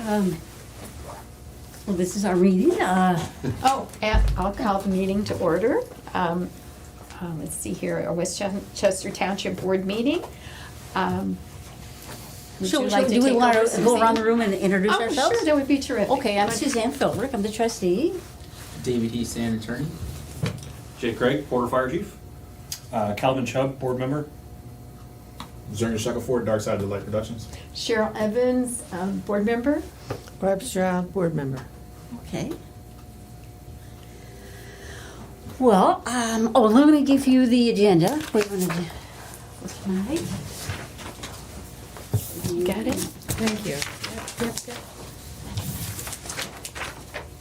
Well, this is our meeting. And I'll call the meeting to order. Let's see here, our Westchester Township Board meeting. Would you like to do we take want over, to go around the Suzanne? room and introduce Oh, ourselves? sure, that would be terrific. Okay, I'm Suzanne Philbrick. I'm the trustee. David Easton, attorney. Jay Craig, Porter Fire Chief. Calvin Chubb, board member. Zerner Shackelford, Dark Side of the Light Productions. Cheryl Evans, board member. Barb Stroud, board member. Okay. Well, let me give you the agenda. What do you want to do for tonight? Got it? Thank you.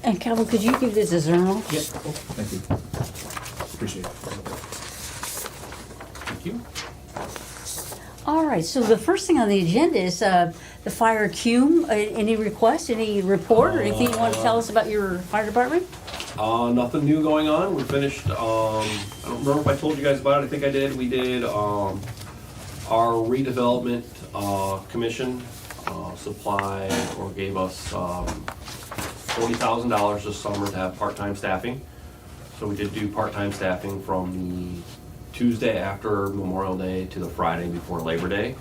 And Calvin, could you give this a Zerno? Yep. Thank you. Appreciate it. Thank you. All right, so the first thing on the agenda is the fire cume. Any request, any report, or anything you want to tell us about your fire department? Nothing new going on. We finished, I don't remember if I told you guys about it. I think I did. We did our redevelopment commission supplied or gave us $40,000 this summer to have part-time staffing. So we did do part-time staffing from the Tuesday after Memorial Day to the Friday before Labor Day,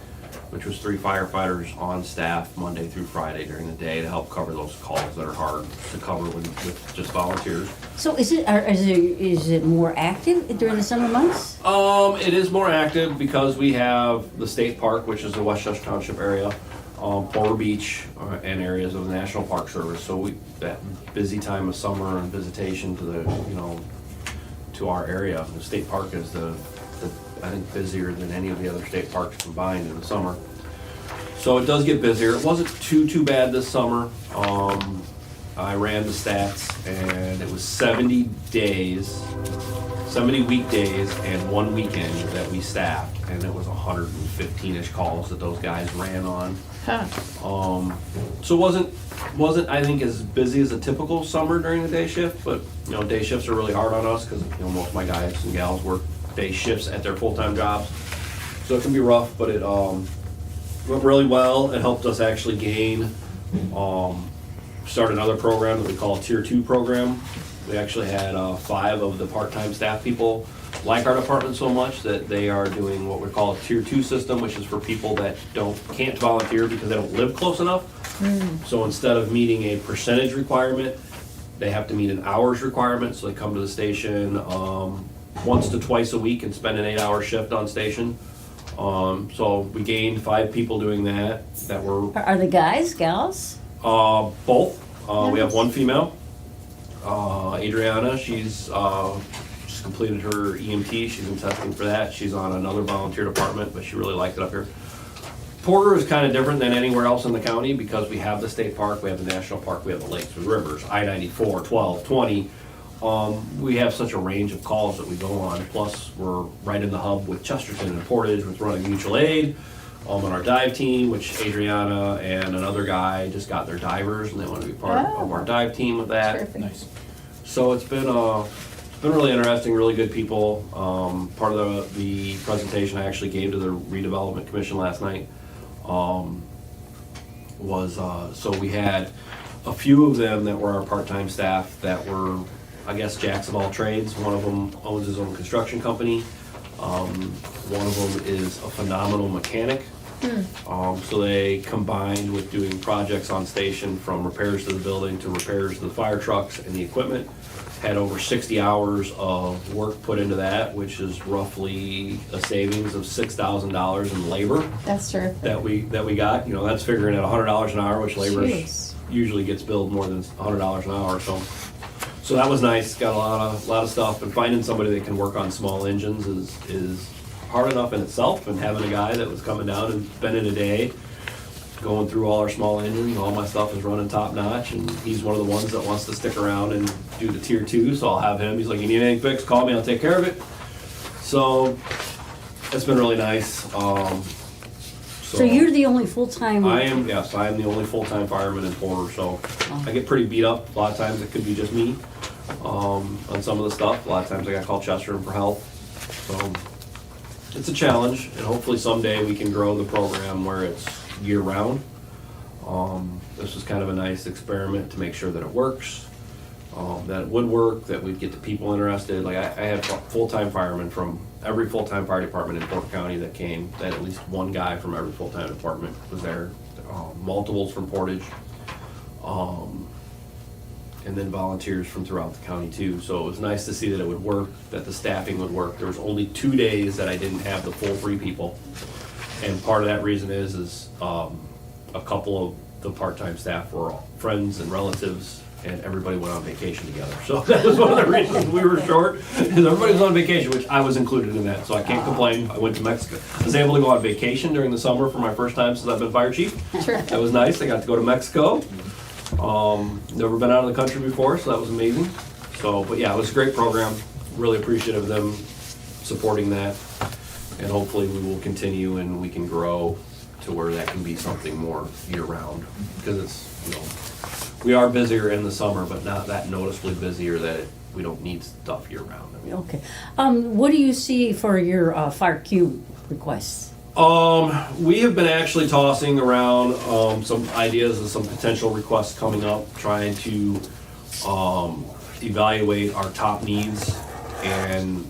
which was 3 firefighters on staff Monday through Friday during the day to help cover those calls that are hard to cover with just volunteers. So is it more active during the summer months? It is more active because we have the state park, which is the Westchester Township area, Porter Beach, and areas of the National Park Service. So that busy time of summer and visitation to to our area. The state park is I think busier than any of the other state parks combined in the summer. So it does get busier. It wasn't too bad this summer. I ran the stats and it was 70 weekdays and 1 weekend that we staffed, and it was 115-ish calls that those guys ran on. Huh. So it wasn't I think as busy as a typical summer during the day shift, but day shifts are really hard on us because most of my guys and gals work day shifts at their full-time jobs, so it can be rough. But it went really well. It helped us actually start another program that we call a Tier 2 program. We actually had 5 of the part-time staff people like our department so much that they are doing what we call a Tier 2 system, which is for people that can't volunteer because they don't live close enough. So instead of meeting a percentage requirement, they have to meet an hours requirement. So they come to the station once to twice a week and spend an 8-hour shift on station. So we gained 5 people doing that were Are the guys, gals? both. We have one female, Adriana. She's just completed her EMT. She's been testing for that. She's on another volunteer department, but she really liked it up here. Porter is kind of different than anywhere else in the county because we have the state park, we have the national park, we have the lakes, the rivers, I-94, 12, 20. We have such a range of calls that we go on. Plus, we're right in the hub with Chesterton and Portage with running mutual aid. On our dive team, which Adriana and another guy just got their divers and they want to be part of our dive team with that. Terrific. Nice. So it's been really interesting, really good people. Part of the presentation I actually gave to the redevelopment commission last night was so we had a few of them that were our part-time staff that were, I guess, jacks of all trades. One of them owns his own construction company. One of them is a phenomenal mechanic. So they combined with doing projects on station, from repairs to the building to repairs to the fire trucks and the equipment. Had over 60 hours of work put into that, which is roughly a savings of $6,000 in labor That's terrific. that we got. That's figuring at $100 an hour, which labor Jeez. usually gets billed more than $100 an hour. So that was nice. Got a lot of stuff, and finding somebody that can work on small engines is hard enough in itself. And having a guy that was coming down and spending a day going through all our small engines, all my stuff is running top notch, and he's one of the ones that wants to stick around and do the Tier 2. So I'll have him. He's like, you need anything fixed, call me, I'll take care of it. So it's been really nice. So you're the only full-time? I am the only full-time fireman in Porter, so I get pretty beat up. A lot of times it could be just me on some of the stuff. A lot of times I got to call Chester for help. So it's a challenge, and hopefully someday we can grow the program where it's year-round. This was kind of a nice experiment to make sure that it works, that it would work, that we'd get the people interested. Like I had full-time firemen from every full-time fire department in Porter County that came, that at least one guy from every full-time department was there, multiples from Portage, and then volunteers from throughout the county too. So it was nice to see that it would work, that the staffing would work. There was only 2 days that I didn't have the full 3 people. And part of that reason is a couple of the part-time staff were all friends and relatives, and everybody went on vacation together. So that was one of the reasons we were short, is everybody was on vacation, which I was included in that, so I can't complain. I went to Mexico. I was able to go on vacation during the summer for my first time since I've been fire chief. Sure. That was nice. I got to go to Mexico. Never been out of the country before, so that was amazing. So, but yeah, it was a great program. Really appreciative of them supporting that. And hopefully we will continue and we can grow to where that can be something more year-round. Because it's, you know, we are busier in the summer, but not that noticeably busier that we don't need stuff year-round. I mean, Okay. What do you see for your fire queue requests? We have been actually tossing around some ideas and some potential requests coming up, trying to evaluate our top needs and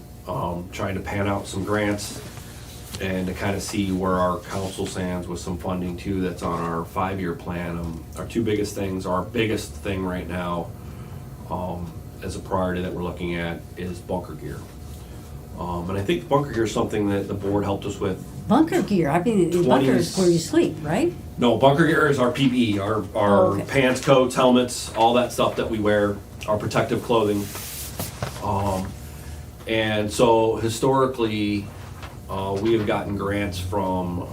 trying to pan out some grants and to kind of see where our council stands with some funding too that's on our 5-year plan. Our 2 biggest things, our biggest thing right now as a priority that we're looking at is bunker gear. And I think bunker gear is something that the board helped us with. Bunker gear, I mean, bunker is where you sleep, right? No, bunker gear is our PPE, our Okay. pants, coats, helmets, all that stuff that we wear, our protective clothing. And so historically, we have gotten grants from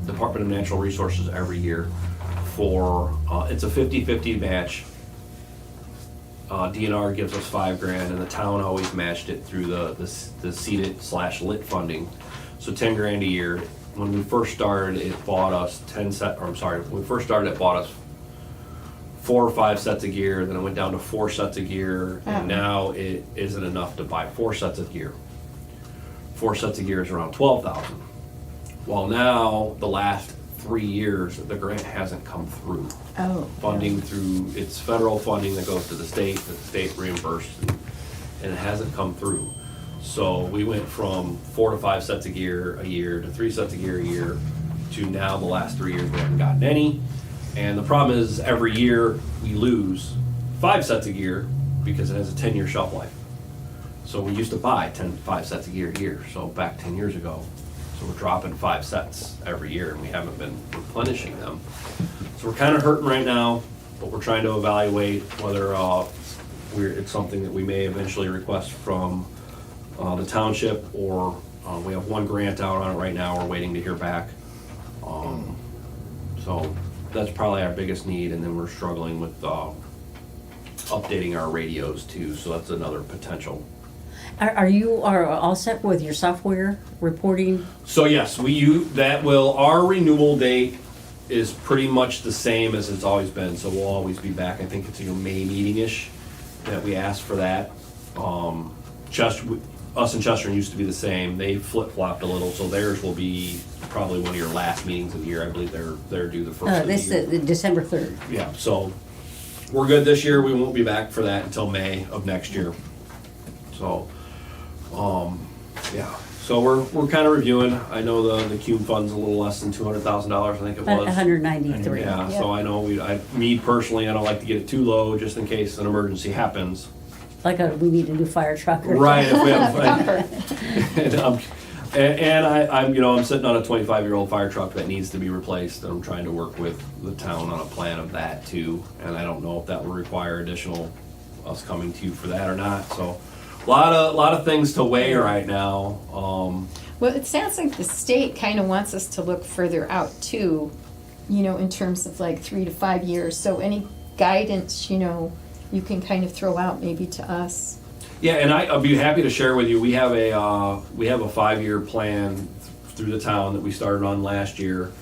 Department of Natural Resources every year for, it's a 50-50 match. DNR gives us $5,000 and the town always matched it through the seated/lit funding. So $10,000 a year. When we first started, it bought us when we first started, it bought us 4 or 5 sets of gear, then it went down to 4 sets of gear, and now it isn't enough to buy 4 sets of gear. 4 sets of gear is around $12,000. Well, now, the last 3 years, the grant hasn't come through. Oh. Funding through, it's federal funding that goes to the state, that the state reimbursed, and it hasn't come through. So we went from 4 to 5 sets of gear a year to 3 sets of gear a year to now the last 3 years we haven't gotten any. And the problem is every year we lose 5 sets of gear because it has a 10-year shelf life. So we used to buy 5 sets of gear a year, so back 10 years ago. So we're dropping 5 sets every year and we haven't been replenishing them. So we're kind of hurting right now, but we're trying to evaluate whether it's something that we may eventually request from the township, or we have 1 grant out on it right now, we're waiting to hear back. So that's probably our biggest need, and then we're struggling with updating our radios too, so that's another potential. Are you all set with your software reporting? So yes, our renewal date is pretty much the same as it's always been, so we'll always be back. I think it's your May meeting-ish that we asked for that. Us and Chester used to be the same. They flip-flopped a little, so theirs will be probably one of your last meetings of the year. I believe they're due the first of the This year. December 3rd. Yeah, so we're good this year. We won't be back for that until May of next year. So, yeah. So we're kind of reviewing. I know the CUME fund's a little less than $200,000, I think it was. 193. Yeah, so I know me personally, I don't like to get it too low just in case an emergency happens. Like we need a new fire truck or Right, if we Comfort. I'm sitting on a 25-year-old fire truck that needs to be replaced, and I'm trying to work with the town on a plan of that too. And I don't know if that will require additional us coming to you for that or not. So, a lot of things to weigh right now. Well, it sounds like the state kind of wants us to look further out too, in terms of like 3 to 5 years. So any guidance, you can kind of throw out maybe to us. Yeah, and I'd be happy to share with you. We have a 5-year plan through the town that we started on last year.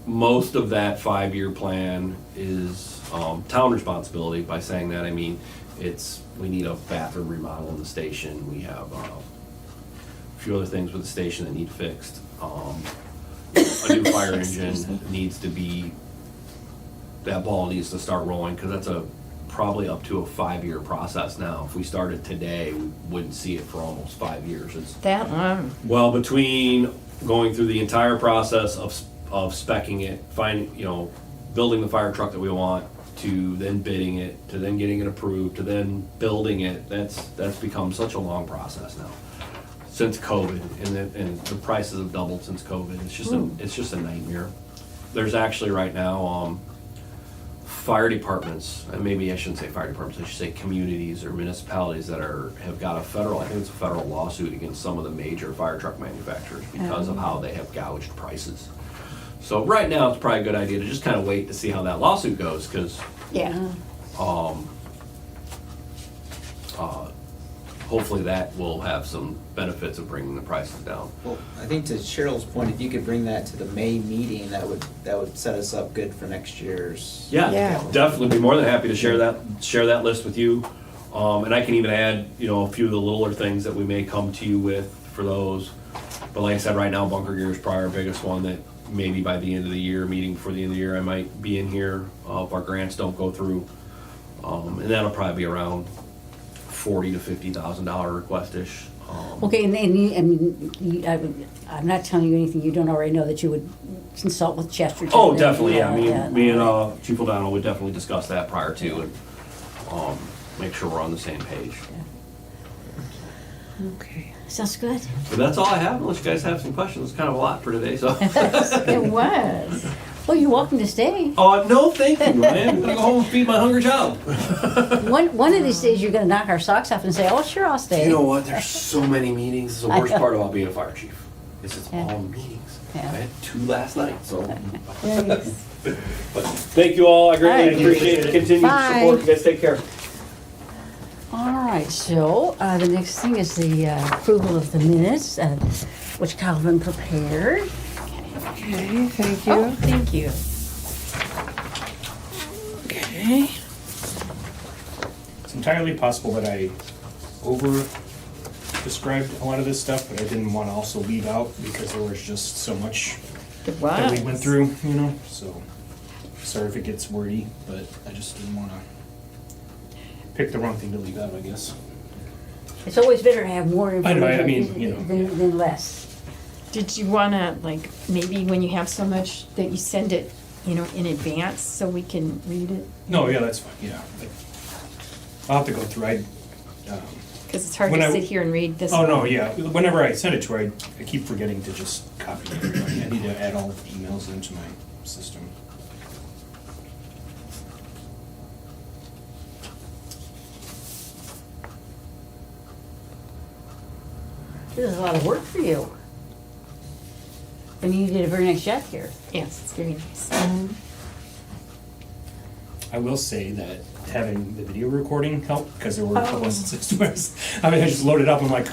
Most of that 5-year plan is town responsibility. By saying that, I mean we need a bathroom remodel in the station. We have a few other things with the station that need fixed. a new fire engine needs to be, that ball needs to start rolling, because that's probably up to a 5-year process now. If we started today, we wouldn't see it for almost 5 years. It's, That long. well, between going through the entire process of speccing it, building the fire truck that we want, to then bidding it, to then getting it approved, to then building it, that's become such a long process now. Since COVID, and the prices have doubled since COVID. It's just a nightmare. There's actually right now, fire departments, and maybe I shouldn't say fire departments, I should say communities or municipalities that have got I think it's a federal lawsuit against some of the major fire truck manufacturers because of how they have gouged prices. So right now, it's probably a good idea to just kind of wait to see how that lawsuit goes, because Yeah. hopefully that will have some benefits of bringing the prices down. Well, I think to Cheryl's point, if you could bring that to the May meeting, that would set us up good for next year's. Yeah, Yeah. definitely be more than happy to share that list with you. And I can even add, a few of the littler things that we may come to you with for those. But like I said, right now, bunker gear is probably our biggest one that maybe by the end of the year, meeting before the end of the year, I might be in here if our grants don't go through. And that'll probably be around $40,000 to $50,000 request-ish. Okay, I'm not telling you anything you don't already know, that you would consult with Chester. Oh, definitely, yeah. Yeah, Me and Chief O'Donnell would definitely discuss that prior to, and make sure we're on the same page. Okay. Sounds good. But that's all I have, unless you guys have some questions. It's kind of a lot for today, so. It was. Well, you're welcome to stay. No, thank you, man. I'm gonna go home and feed my hungry child. One of these days, you're gonna knock our socks off and say, "Oh, sure, I'll stay." You know what? There's so many meetings. It's the I worst know. part about being a fire chief. Is it's Yeah. all meetings. Yeah. I had 2 last night, so. Thanks. But thank you all. I greatly All right. appreciate the continued Bye. support. You guys take care. All right, so the next thing is the approval of the minutes, which Calvin prepared. Okay, thank you. Oh, thank you. Okay. It's entirely possible that I over-described a lot of this stuff, but I didn't want to also leave out because there was just so much It that we went was. through, so sorry if it gets wordy, but I just didn't want to pick the wrong thing to leave out, I guess. It's always better to have more I know, I information mean, than less. Did you wanna, maybe when you have so much that you send it, in advance so we can read it? No, yeah, that's fine, yeah. I'll have to go through, Cause it's hard When to I- sit here and read this. oh, no, one. yeah, whenever I send it to her, I keep forgetting to just copy everybody. I need to add all the emails into my system. This is a lot of work for you. And you did a very nice job here. Yes, it's very nice. I will say that having the video recording helped, because there were a couple Oh. instances where I just loaded up, I'm like,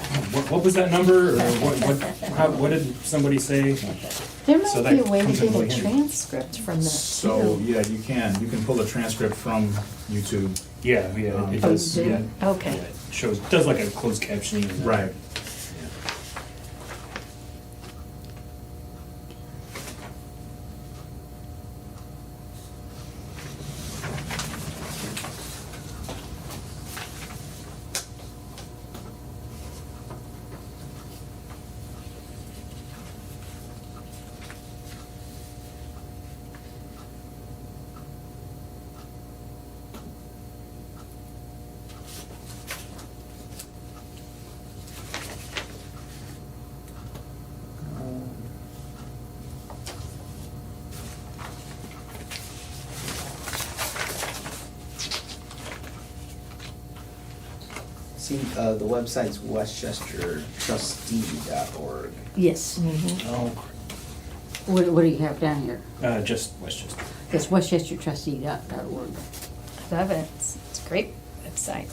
what was that number, or what did somebody say? There So might be that a way to comes in get a really handy. transcript from that So, too. yeah, you can pull the transcript from YouTube. Yeah, it Oh, does, you yeah. did? Okay. Yeah, it shows, does like a closed captioning. and that. Right. Yeah. See, the website's westchestertrustee.org. Yes. Oh, What do you have down here? just Westchester. It's westchestertrustee.org. I love it. It's a great website.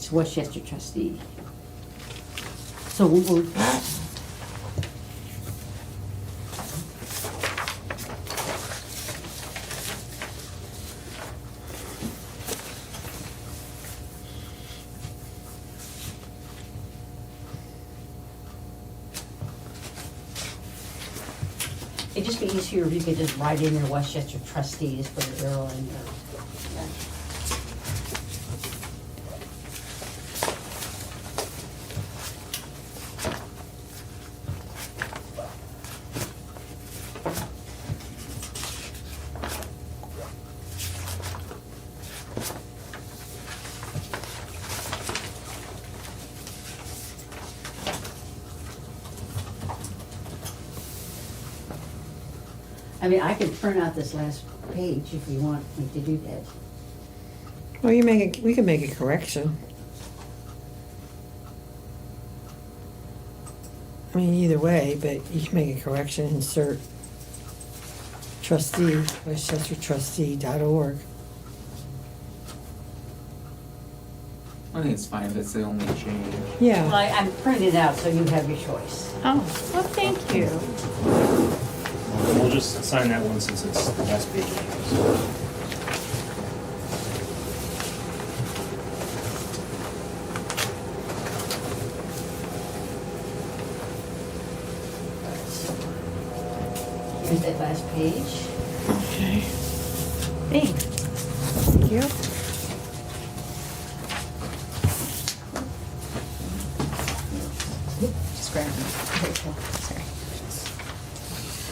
It's Westchester Trustee. So we'll it'd just be easier if you could just write in your Westchester Trustee, just put an arrow in there. Yeah. I mean, I could print out this last page if you want me to do that. Well, we can make a correction. I mean, either way, but you can make a correction, insert trustee, westchestertrustee.org. I think it's fine if it's the only change. Well, Yeah, I'm printing it out so you have your choice. Oh, well, thank you. We'll just sign that one since it's the last page anyways. Here's that last page. okay, Thanks. thank you. Just grab them. There you go. Sorry.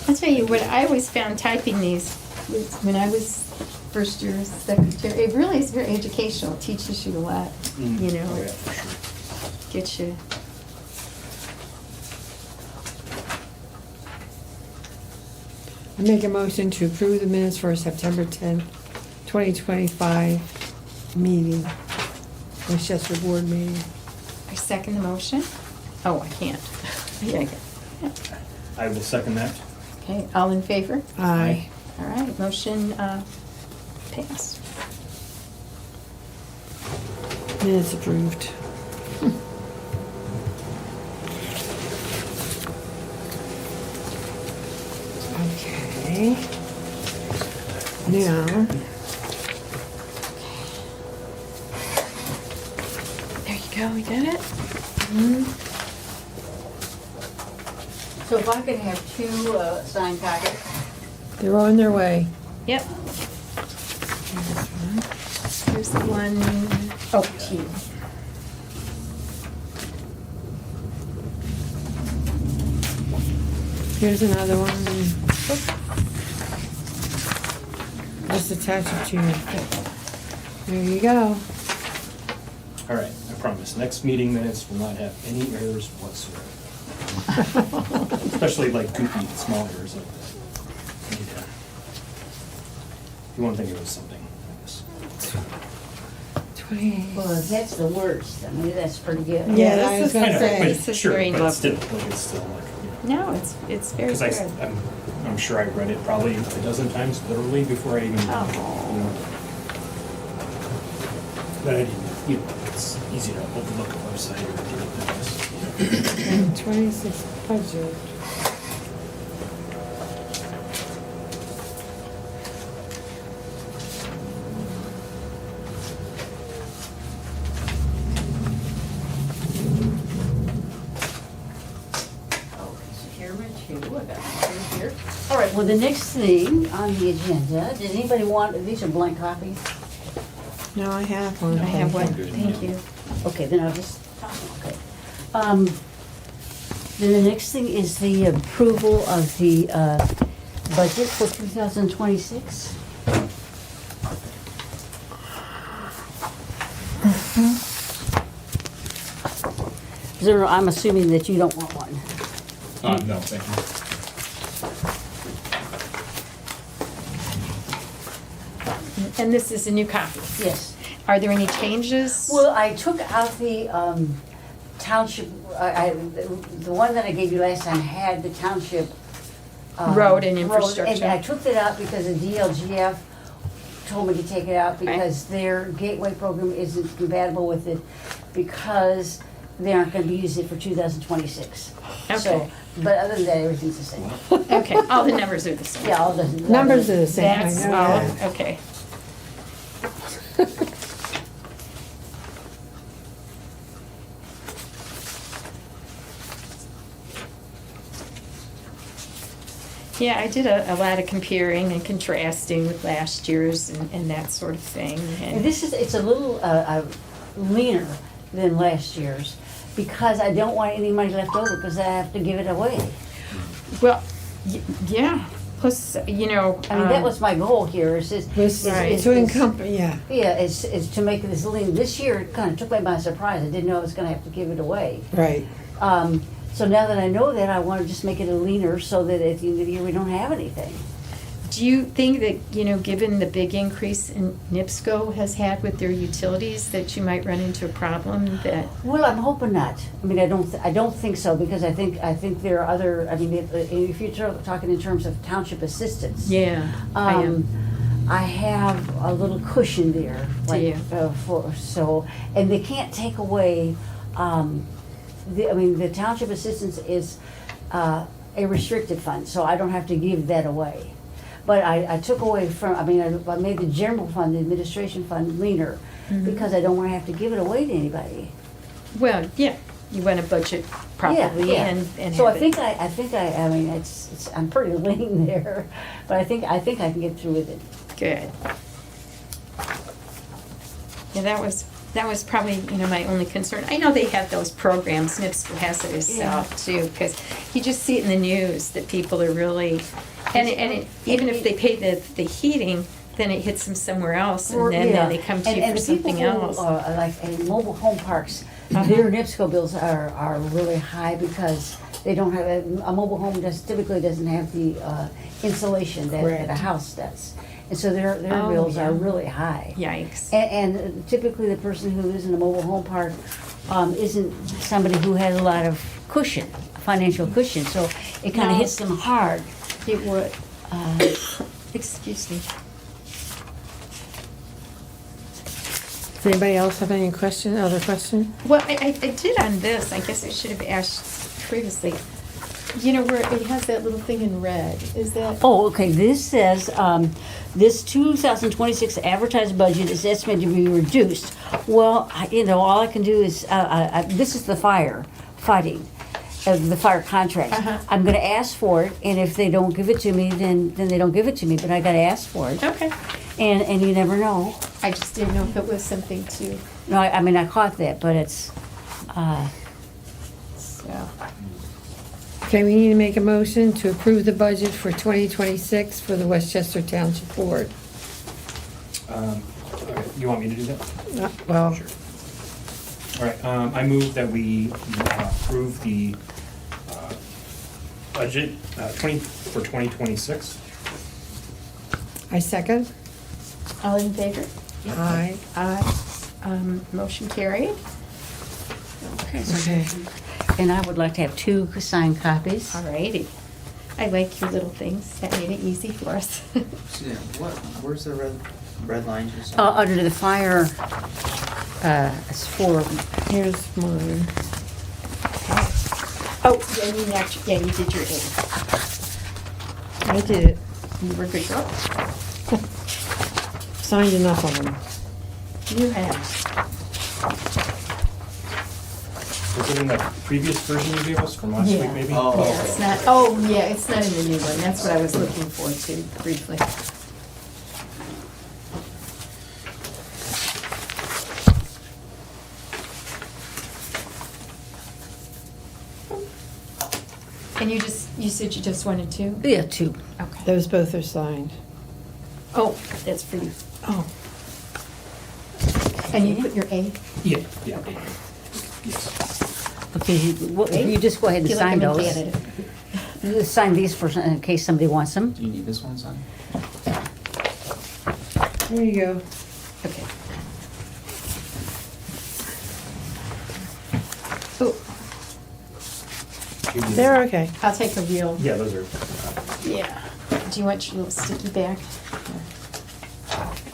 I'll tell you, what I always found typing these was when I was first year secretary, it really is very educational, teaches you a lot, you know, Oh, yeah, for sure. gets you. I make a motion to approve the minutes for September 10th, 2025 meeting, Westchester Board meeting. I second the motion. Oh, I can't. Yeah, I can. I will second that. Okay, all in favor? Aye. All right, motion passed. Minutes approved. Okay. Now, There you go, we did it. So if I could have two signed copies. they're on their way. Yep. Here's the one, oh, gee. Here's another one. Just attach it to you. There you go. All right, I promise, next meeting minutes will not have any errors whatsoever. Especially like goofy, small errors like that. Yeah. You won't think it was something, I guess. 20. Well, if that's the worst, I mean, that's pretty good. Yeah, this I was is- gonna I know, say. but This is sure, very but lovely. still, like, it's still like, you know. No, it's very Because good. I'm sure I read it probably a dozen times literally before I even, you know. But I didn't, you know, it's easy to overlook a website or do it like this. And 26 budget. Okay, so here are two, I got two here. All right, well, the next thing on the agenda, did anybody want, these are blank copies? No, I have one. I have one, Good. thank you. Okay, then I'll just, okay. Then the next thing is the approval of the budget for 2026. Zero, I'm assuming that you don't want one. No, thank you. And this is a new copy. Yes. Are there any changes? Well, I took out the township, the one that I gave you last time had the township. Road and And infrastructure. I took that out because the DLGF told me to take it out because their gateway program isn't compatible with it because they aren't gonna be using it for 2026. Okay. So, but other than that, everything's the same. Okay, all the numbers are the same. Yeah, all the. Numbers are the same, I That's know all, that. okay. Yeah, I did a lot of comparing and contrasting with last year's and that sort of thing. And this is, it's a little leaner than last year's because I don't want any money left over because I have to give it away. Well, yeah, plus, you know. I mean, that was my goal here is To encompass, yeah. Yeah, is to make this lean. This year, it kind of took me by surprise. I didn't know I was gonna have to give it away. Right. So now that I know that, I want to just make it a leaner so that at the end of the year, we don't have anything. Do you think that, you know, given the big increase in NIPSCO has had with their utilities, that you might run into a problem that? Well, I'm hoping not. I mean, I don't think so because I think there are other, I mean, if you're talking in terms of township assistance. Yeah, I am. I have a little cushion there. Do you? And they can't take away, the township assistance is a restricted fund, so I don't have to give that away. But I took away from, I made the general fund, the administration fund leaner because I don't want to have to give it away to anybody. Well, yeah, you want to budget properly Yeah. and So have I think I mean, it's, I'm pretty lean there, but I think I can get through with it. Good. Yeah, that was probably, you know, my only concern. I know they have those programs, NIPSCO has it itself too, because you just see it in the news that people are really, even if they pay the heating, then it hits them somewhere else, and then they come to you for something else. And the people who, like in mobile home parks, their NIPSCO bills are really high because they don't have, a mobile home typically doesn't have the insulation that a house does. And so their bills are really high. Yikes. And typically the person who lives in a mobile home park isn't somebody who has a lot of cushion, financial cushion, so it kind of hits them hard. It would. Excuse me. Does anybody else have any other question? Well, I did on this, I guess I should have asked previously. You know, where it has that little thing in red, is that? Oh, okay, this says, this 2026 advertised budget is estimated to be reduced. Well, all I can do is, this is the fighting, the fire contract. I'm gonna ask for it, and if they don't give it to me, then they don't give it to me, but I gotta ask for it. Okay. And you never know. I just didn't know if it was something to, No, I mean, I caught that, but it's, so. Okay, we need to make a motion to approve the budget for 2026 for the Westchester Township Board. Okay, you want me to do that? Well, Sure. All right, I move that we approve the budget for 2026. I second. All in favor? Aye. Aye. Motion carried. Okay. and I would like to have 2 signed copies. All righty. I like your little things. That made it easy for us. Yeah, where's the red line? Just Under the fire, it's for, Here's mine. Oh, yeah, you did your A. I did it. You were good girl. Signed enough of them. You have. Was it in the previous version you gave us from last week, maybe? Oh, Yeah, it's not, oh, yeah, it's not in the new one. That's what I was looking for too, briefly. And you said you just wanted 2? yeah, 2. Okay. Those both are signed. Oh, that's for you. Oh. And you put your A? Yeah. Yes. Okay, you just go ahead and Feel like sign I'm those. bad at it. You just sign these for, in case somebody wants them. do you need this one signed? There you go. Okay. Oh, They're okay. I'll take a real, Yeah, those are. yeah. Do you want your little sticky back?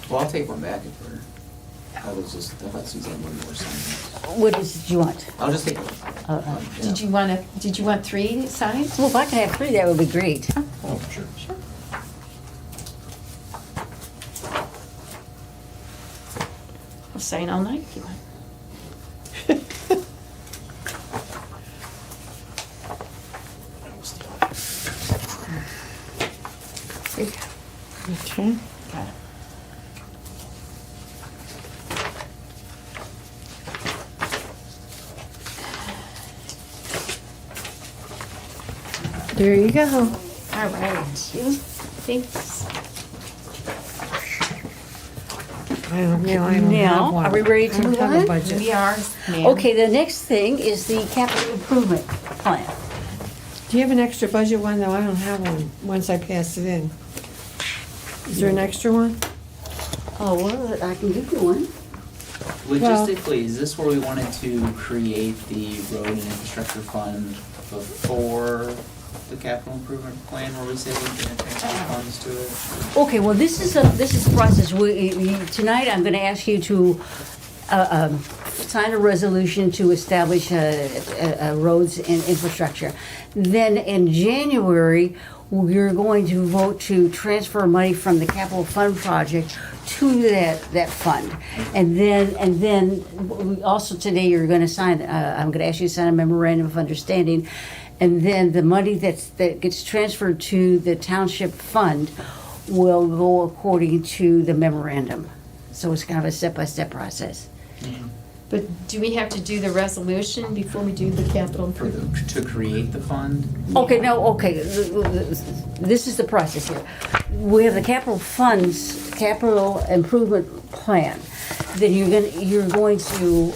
Well, I'll take one back if we're, I'll let Suzanne one more sign. What is it you want? I'll just take one. Yeah. Did you want 3 signed? Well, if I could have 3, that would be great. Oh, sure. Sure. I'll sign all night if you want. Okay. Got it. There you go. All right. Thanks. I don't have Now, one. are we ready to I don't move have a on? budget. We are, ma'am. Okay, the next thing is the capital improvement plan. Do you have an extra budget one? No, I don't have one, once I pass it in. Is there an extra one? Oh, well, I can give you one. Logistically, is this where we wanted to create the road and infrastructure fund before the capital improvement plan, where we say we're gonna transfer funds to it? Okay, well, this is the process. Tonight, I'm gonna ask you to sign a resolution to establish roads and infrastructure. Then in January, we're going to vote to transfer money from the capital fund project to that fund. And then also today, you're gonna sign, I'm gonna ask you to sign a memorandum of understanding. And then the money that gets transferred to the township fund will go according to the memorandum. So it's kind of a step-by-step process. But do we have to do the resolution before we do the capital For improvement? to create the fund? Okay, no, okay, this is the process here. We have the capital funds, capital improvement plan. Then you're going to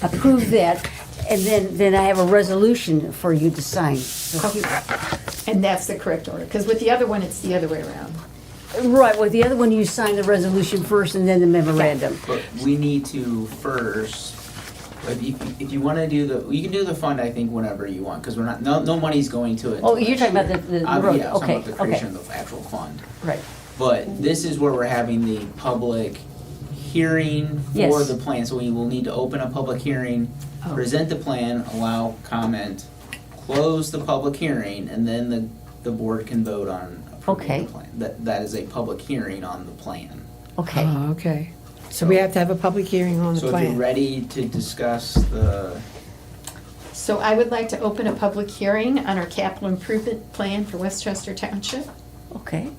approve that, and then I have a resolution for you to sign. And that's the correct order, because with the other one, it's the other way around. Right, well, the other one, you sign the resolution first and then the memorandum. But we need to first, if you wanna do you can do the fund, I think, whenever you want, because we're not, no money's going to it. Oh, until you're talking next about the year. road, Yeah, I'm talking okay, about the creation okay, of the actual fund. right. But this is where we're having the public hearing for Yes. the plan, so we will need to open a public hearing, Oh. present the plan, allow comment, close the public hearing, and then the board can vote on approving Okay. the plan. That is a public hearing on the plan. Okay, Oh, okay. So we have to have a public hearing on the So if you're plan. ready to discuss the, So I would like to open a public hearing on our capital improvement plan for Westchester Township. okay.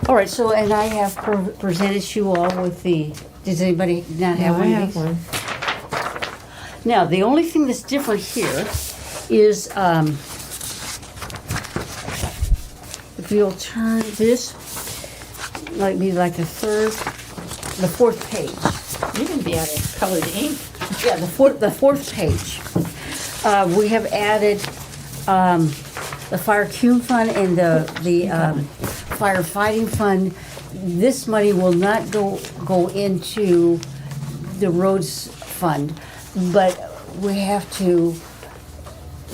All right, so, and I have presented you all with does anybody not No, have I one of have these? one. Now, the only thing that's different here is, if you'll turn this, like the fourth page. You're gonna be out of colored ink. Yeah, the fourth page. We have added, the fire cume fund and the firefighting fund. This money will not go into the roads fund, but we have to,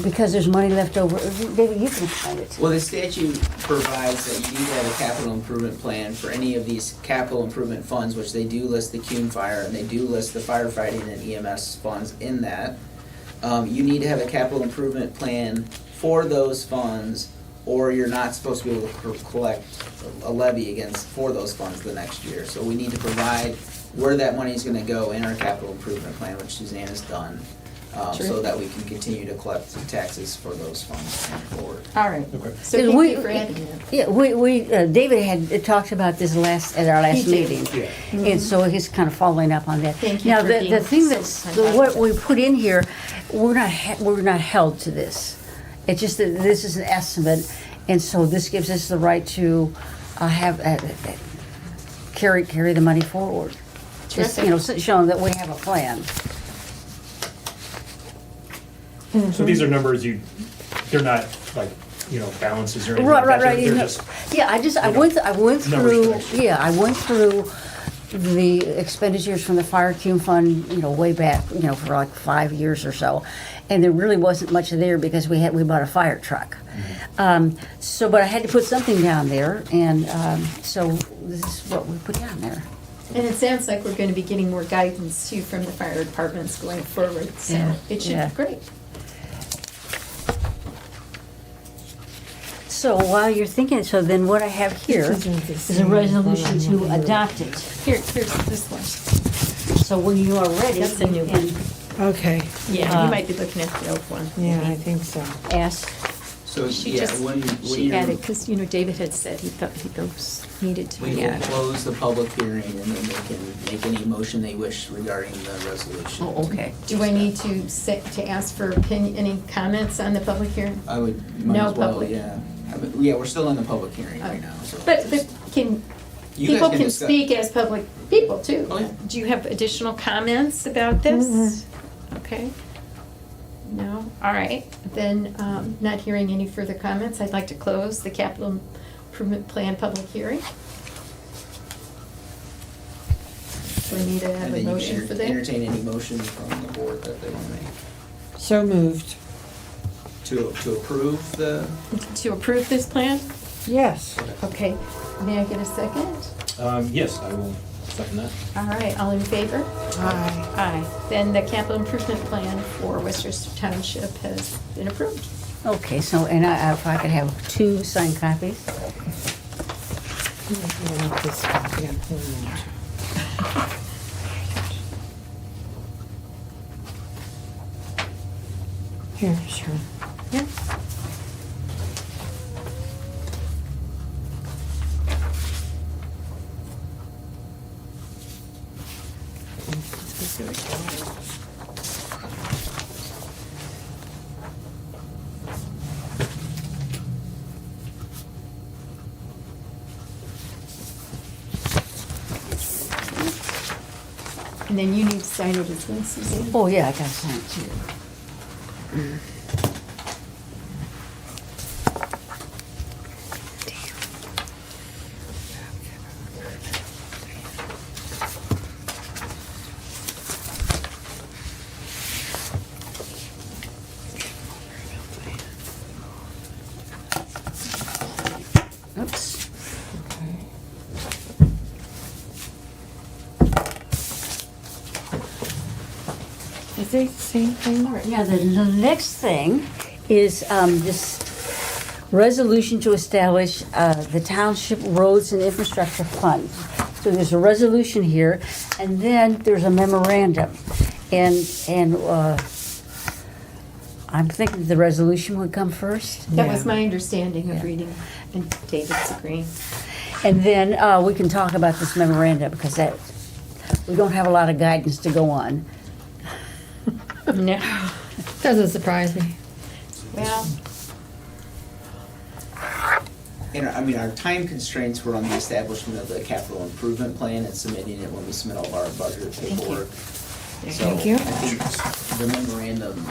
because there's money left over. David, you can explain it. well, the statute provides that you need to have a capital improvement plan for any of these capital improvement funds, which they do list the CUNE fire, and they do list the firefighting and EMS funds in that. You need to have a capital improvement plan for those funds, or you're not supposed to be able to collect a levy for those funds the next year. So we need to provide where that money is gonna go in our capital improvement plan, which Suzanne has done, so Terrific. that we can continue to collect taxes for those funds going forward. All right. Okay. So Yeah, thank we- you for adding that. Yeah, David had talked about this at our last He did. meeting. Yeah. And so he's kind of following up on that. Thank you Now, for the being thing so that's, kind. what we put in here, we're not held to this. It's just that this is an estimate, and so this gives us the right to carry the money forward. Just, showing that we have a plan. So these are numbers they're not like, balances or anything like Right. that. you They're know, just, Yeah, I went Numbers through, connection. yeah, I went through the expenditures from the fire cume fund, way back, for like 5 years or so. And there really wasn't much there because we bought a fire truck. But I had to put something down there, and so this is what we put down there. And it sounds like we're gonna be getting more guidance too from the fire departments going forward, so Yeah, it should yeah. be great. So while you're thinking, so then what I have here This isn't the is a same resolution one to I adopt it. Here's this one. So when you are ready, That's the new you one. can Okay, Yeah, you might be looking at the old one. yeah, I think so. ask. So, She yeah, just, when she you're, added, because, David had said he thought those needed to we be will added. close the public hearing and then they can make any motion they wish regarding the resolution. Oh, okay. Do I need to ask for opinion, any comments on the public hearing? I would, might No as well, public. yeah. Yeah, we're still in the public hearing right now, so. But just- can, You guys people can discuss. speak as public people too. Oh, yeah. Do you have additional comments about this? Okay. No? All right. Then, not hearing any further comments, I'd like to close the capital improvement plan public hearing. Do I need to have And a then you motion can for that? entertain any motion from the board that they want to make. So moved. To approve the, To approve this plan? Yes. Okay. May I get a second? Yes, I will second that. All right, all in favor? Aye. Aye. Then the capital improvement plan for Westchester Township has been approved. Okay, so, and if I could have 2 signed copies? I want this copy, I'm pulling it. Here, sure. Yeah. And then you need to sign it as well, Suzanne. Oh, yeah, I gotta sign it too. Oops. Is they the same thing? Now, the next thing is this resolution to establish the Township Roads and Infrastructure Fund. So there's a resolution here, and then there's a memorandum. And I'm thinking the resolution would come first. That was Yeah. my understanding of Yeah. reading, and David's agreeing. And then we can talk about this memorandum, because that, we don't have a lot of guidance to go on. No. Doesn't surprise me. Well, I mean, our time constraints were on the establishment of the capital improvement plan and submitting it when we submit all of our budget paperwork. So Thank you. I think the memorandum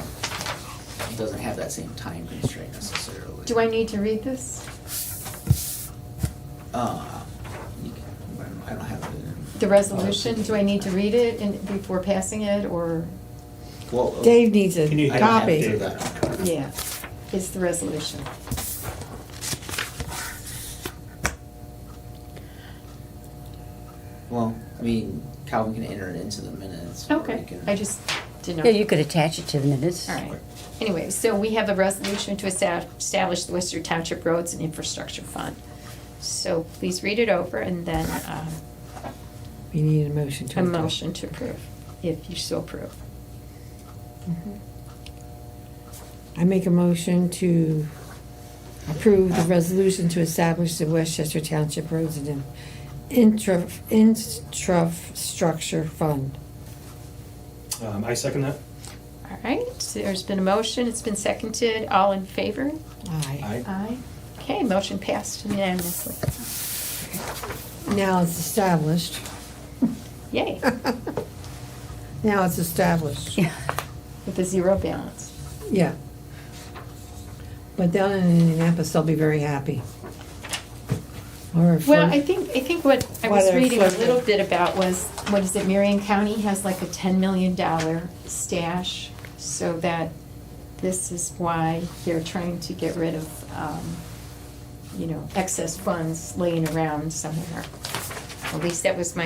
doesn't have that same time constraint necessarily. do I need to read this? You can- I don't have it in. The resolution, do I need to read it before passing it, or, Well, Dave needs Can you- a I don't have copy. Dave that. yeah, it's the resolution. Well, I mean, Calvin can enter it into the minutes. or we Okay, can- I just didn't know. Yeah, you could attach it to the minutes. All right. Anyway, so we have a resolution to establish the Westchester Township Roads and Infrastructure Fund. So please read it over and then We need a motion to. a adopt. motion to approve, if you so approve. I make a motion to approve the resolution to establish the Westchester Township Roads and Infrastructure Fund. I second that. All right, so there's been a motion, it's been seconded, all in favor? Aye. Aye. Okay, motion passed unanimously. Now it's established. Yay, Now it's established. Yeah. with a zero balance. Yeah. But down in Indianapolis, they'll be very happy. Or if Well, we're- I think what I was Whether reading a for- little bit about was, what is it, Marion County has like a $10 million stash, so that this is why they're trying to get rid of, excess funds laying around somewhere. At least that was my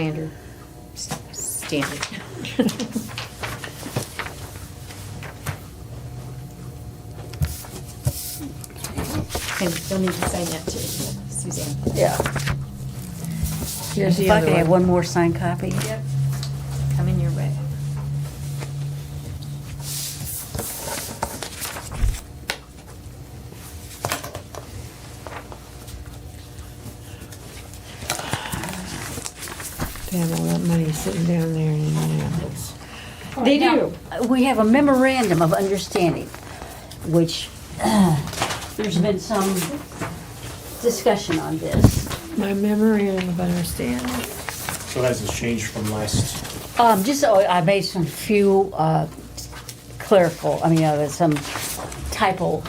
standard. And you'll need to sign that too, Suzanne. Yeah. Here's the If I other could have one. one more signed copy. Yep. Coming your way. They have all that money sitting down there in the ambulance. They Now, do. We have a memorandum of understanding, which there's been some discussion on this. My memorandum of understanding. So has this changed from last? Just so I made some few clerical, there's some typo.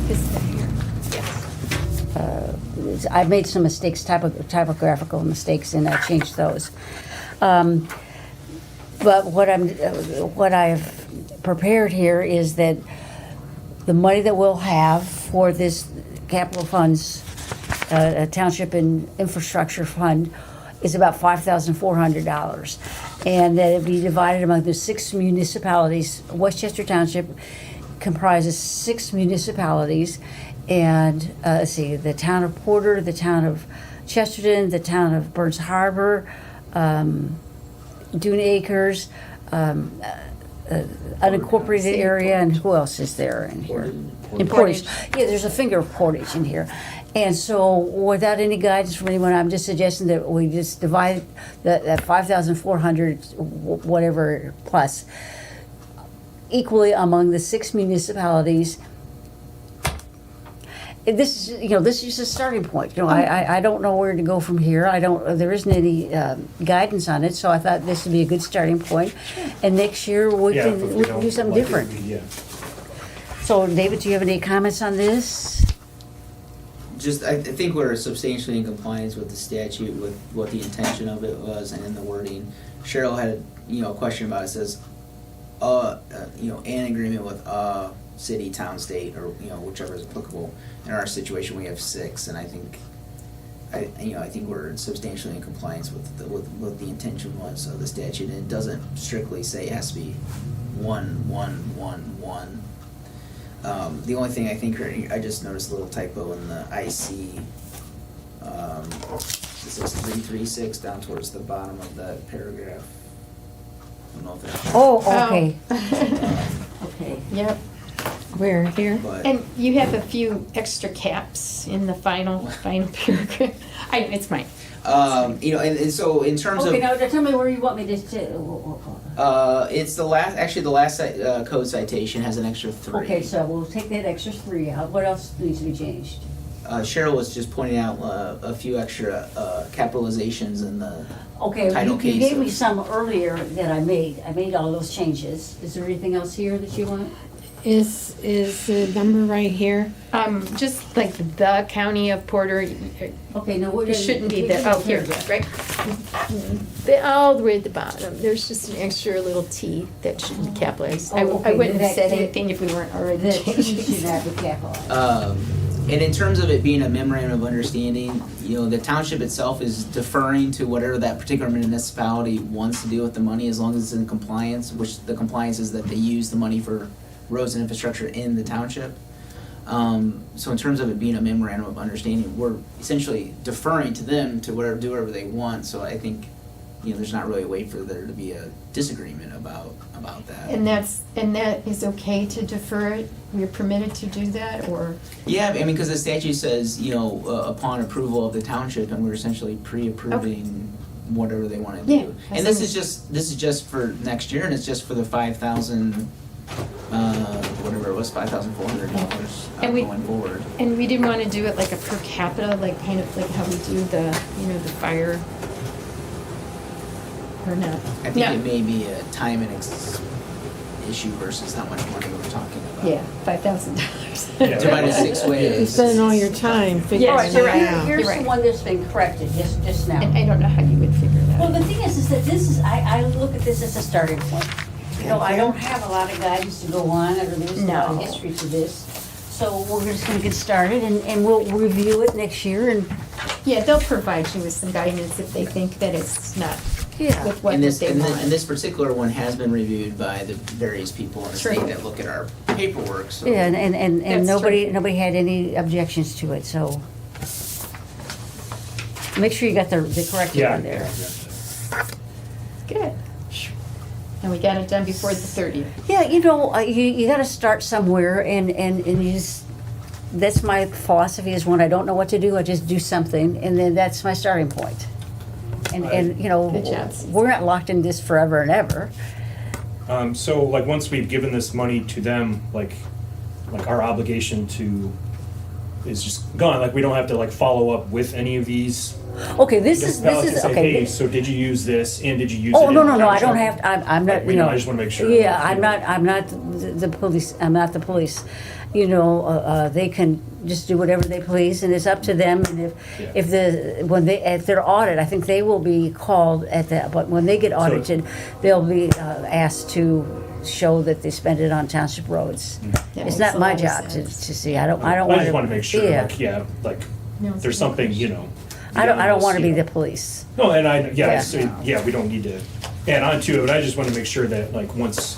Is that here? Yes. I made some mistakes, typographical mistakes, and I changed those. But what I've prepared here is that the money that we'll have for this capital funds, township and infrastructure fund, is about $5,400, and that it be divided among the 6 municipalities. Westchester Township comprises 6 municipalities, and let's see, the town of Porter, the town of Chesterton, the town of Burns Harbor, Dune Acres, unincorporated area, and who else is there in here? And Portage. Yeah, there's a finger of Portage in here. And so, without any guidance from anyone, I'm just suggesting that we just divide that 5,400, whatever plus, equally among the 6 municipalities. And this is just a starting point. I don't know where to go from here. There isn't any guidance on it, so I thought this would be a good starting point. And next year we Yeah, can if we we can don't do something like it, different. Yeah. So, David, do you have any comments on this? Just, I think we're substantially in compliance with the statute, with what the intention of it was and in the wording. Cheryl had, a question about it, says, an agreement with city, town, state, or, whichever is applicable. In our situation, we have 6, and I think, I think we're substantially in compliance with what the intention was of the statute, and it doesn't strictly say it has to be 1, 1, 1, 1. The only thing I think, I just noticed a little typo in the IC. It says 336 down towards the bottom of that paragraph. I don't know if that's. Oh, okay. Okay. Yep. Where, here? But And you have a few extra caps in the final paragraph. It's mine. and so in terms Okay, of, now tell me where you want me to. it's the last code citation has an extra 3. Okay, so we'll take that extra 3 out. What else needs to be changed? Cheryl was just pointing out a few extra capitalizations in the Okay, title you case. gave me some earlier that I made. I made all those changes. Is there anything else here that you want? Is the number right here? Just like the county of Porter, Okay, no, we're it shouldn't be the, oh, here, right? All the way at the bottom, there's just an extra little T that should be capitalized. I Oh, okay, wouldn't have said that- anything if we weren't already The T changing. should not be capitalized. And in terms of it being a memorandum of understanding, the township itself is deferring to whatever that particular municipality wants to do with the money, as long as it's in compliance, which the compliance is that they use the money for roads and infrastructure in the township. So in terms of it being a memorandum of understanding, we're essentially deferring to them to do whatever they want. So I think, there's not really a way for there to be a disagreement about that. And that is okay to defer it? We're permitted to do that, or? Yeah, because the statute says, upon approval of the township, and we're essentially pre-approving whatever they want to Yeah, do. I And this see. is just for next year, and it's just for the 5,000, whatever it was, $5,400 And we- going forward. And we didn't want to do it like a per capita, like kind of like how we do the fire. Or not? I think it may be a time and issue versus how much money we're talking about. Yeah, $5,000. Yeah. Divided 6 You're ways. spending all your time figuring Yes, All right, it so you're right. here- out. here's You're the right. one that's been corrected just now. And I don't know how you would figure that Well, out. the thing is that this is, I look at this as a starting point. I don't have a lot of guidance to go on, or there's a lot of No. history to this. So we're just gonna get started, and we'll review it next year, and Yeah, they'll provide you with some guidance if they think that it's not Yeah. with what And this, they and want. this particular one has been reviewed by the various people in the Sure. state that look at our paperwork, so. Yeah, and That's nobody, true. nobody had any objections to it, so. Make sure you got the correct Yeah. one there. Good. And we got it done before the 30th. Yeah, you gotta start somewhere and you just, that's my philosophy is when I don't know what to do, I just do something and then that's my starting point. And, Good job. we're not locked in this forever and ever. So like, once we've given this money to them, like our obligation is just gone, like we don't have to like follow up with any of these. Okay, this Just is, tell us to say, okay. hey, so did you use this and did you use it? Oh, in no, I contract? don't have, I'm not, We know, I just wanna make sure. Yeah, like, I'm not the police, I'm not the police. They can just do whatever they please and it's up to them. And if at their audit, I think they will be called at that, but when they get audited, they'll be asked to show that they spent it on township roads. That It's makes not a my lot of job to sense. see, I don't I want to. just wanna make sure, Yeah, like, No, it's there's not. something, I don't beyond want to this, be the police. No, and I, Yeah. so, we don't need to add on to it, but I just wanna make sure that, like, once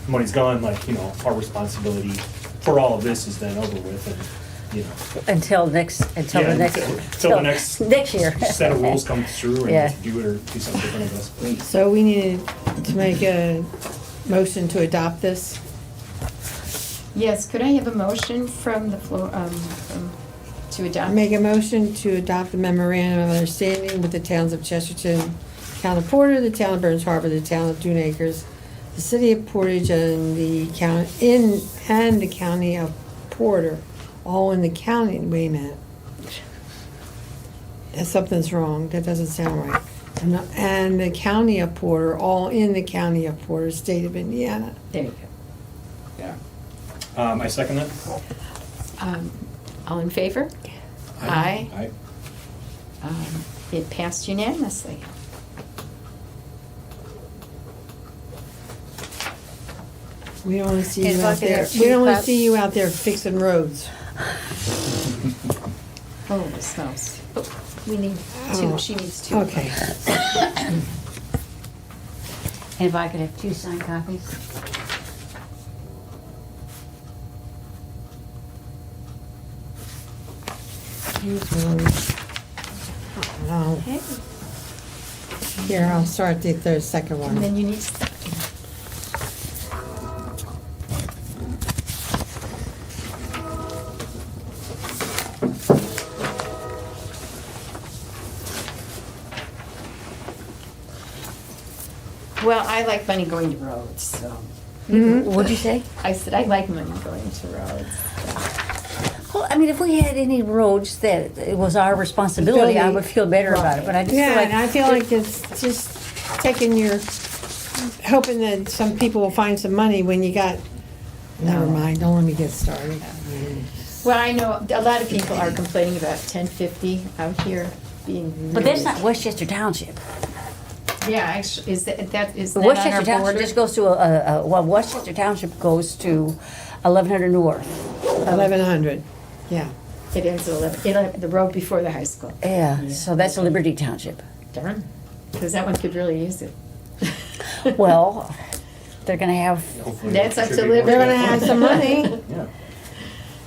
money's gone, like, our responsibility for all of this is then over with, and, Until the next, till the next next year. set of rules come through Yeah. and do it or do something different, I guess. So we needed to make a motion to adopt this. Yes, could I have a motion from the floor, to I adopt? make a motion to adopt the memorandum of understanding with the towns of Chesterton, town of Porter, the town of Burns Harbor, the town of Dune Acres, the city of Portage, and the county of Porter, all in the county. Wait a minute. Something's wrong. That doesn't sound right. And the county of Porter, all in the county of Porter, state of Indiana. There you go. Yeah. I second that. All in favor? Aye. Aye. It passed unanimously. We don't want to see If you I out could there. have We two don't want to cups. see you out there fixing roads. Oh, it smells. Oh, we need Oh, two, she needs two. Okay. And if I could have 2 signed copies? Here's one. No. Okay. Here, I'll start the second And one. then you need, well, I like money going to roads, so. What'd you say? I said, I like money going to roads. Well, I mean, if we had any roads that it was our responsibility, I would feel better about it, but I just feel Yeah, like. and I feel like it's just taking your, hoping that some people will find some money when you got, never mind, don't let me get started. Well, I know a lot of people are complaining about 1050 out here being. But that's really- not Westchester Township. Yeah, actually, is that on our Westchester Township border? just goes to Westchester Township goes to 1100 North. 1100, yeah. It ends at 11, the road before the high school. Yeah, so that's a Liberty Township. Darn, because that one could really use it. Well, they're gonna have, Hopefully That's it up should to be Liberty. They're gonna have some money. Yeah.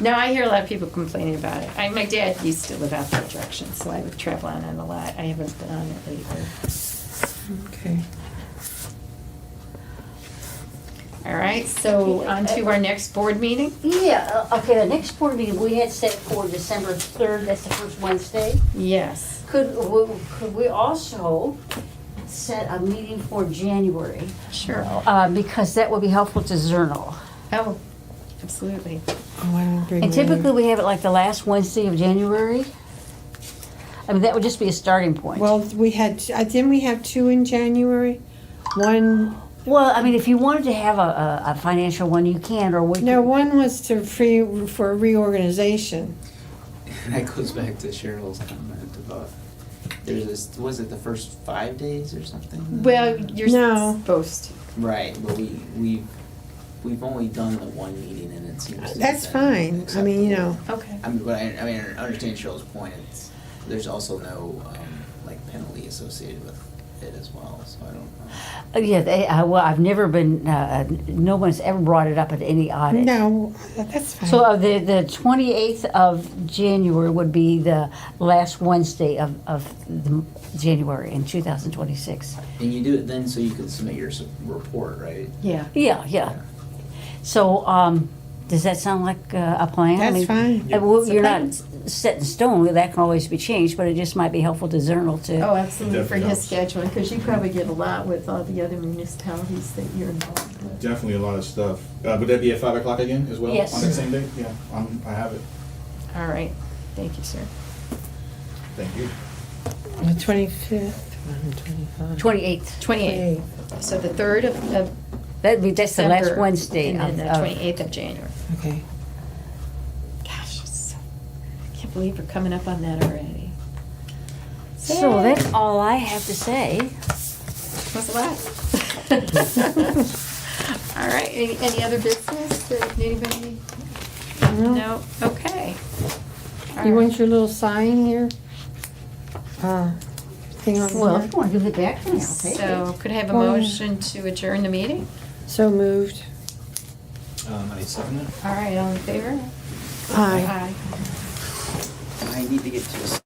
No, I hear a lot of people complaining about it. My dad used to live out that direction, so I would travel on it a lot. I haven't been on it lately. Okay. All right, so on to our next board meeting? yeah, okay, the next board meeting we had set for December 3rd, that's the first Wednesday. Yes. Could we also set a meeting for January? Sure. Because that would be helpful to Zernal. Oh, absolutely. Oh, I don't bring And mine. typically, we have it like the last Wednesday of January. I mean, that would just be a starting point. Well, didn't we have 2 in January? One, Well, I mean, if you wanted to have a financial one, you can, or we no, can. one was for reorganization. That goes back to Cheryl's comment about, there's this, was it the first 5 days or something? Well, you're No. supposed to. Right, but we've only done the one meeting and it seems to That's have fine. been I mean, acceptable. Okay. I mean, I understand Cheryl's point, it's, There's also no, like penalty associated with it as well, so I don't know. Yeah, well, I've never been, no one's ever brought it up at any audit. No, that's fine. So the 28th of January would be the last Wednesday of January in 2026. And you do it then so you can submit your report, right? Yeah. Yeah. So, does that sound like a plan? That's fine. Well, It's a you're plan. not set in stone, that can always be changed, but it just might be helpful to Zernal to. Oh, absolutely, for Definitely his scheduling, because you probably get a lot with all the other municipalities that you're involved with. Definitely a lot of stuff. Would that be at 5 o'clock again as well? Yes. On that same day? Yeah, I have it. All right, thank you, sir. Thank you. The 25th, 25th. 28th. 28th, so the 3rd of That's the last December, Wednesday and then of. the 28th of January. Okay. Gosh, I can't believe we're coming up on that already. So that's all I have to say. Was a lot. All right, any other business that anybody? No, okay. All You right. want your little sign here? Thing on Well, here? if you want to give it back to me, I'll take it. So could I have a Well- motion to adjourn the meeting? So moved. I second that. All right, all in favor? Aye. Aye. I need to get to a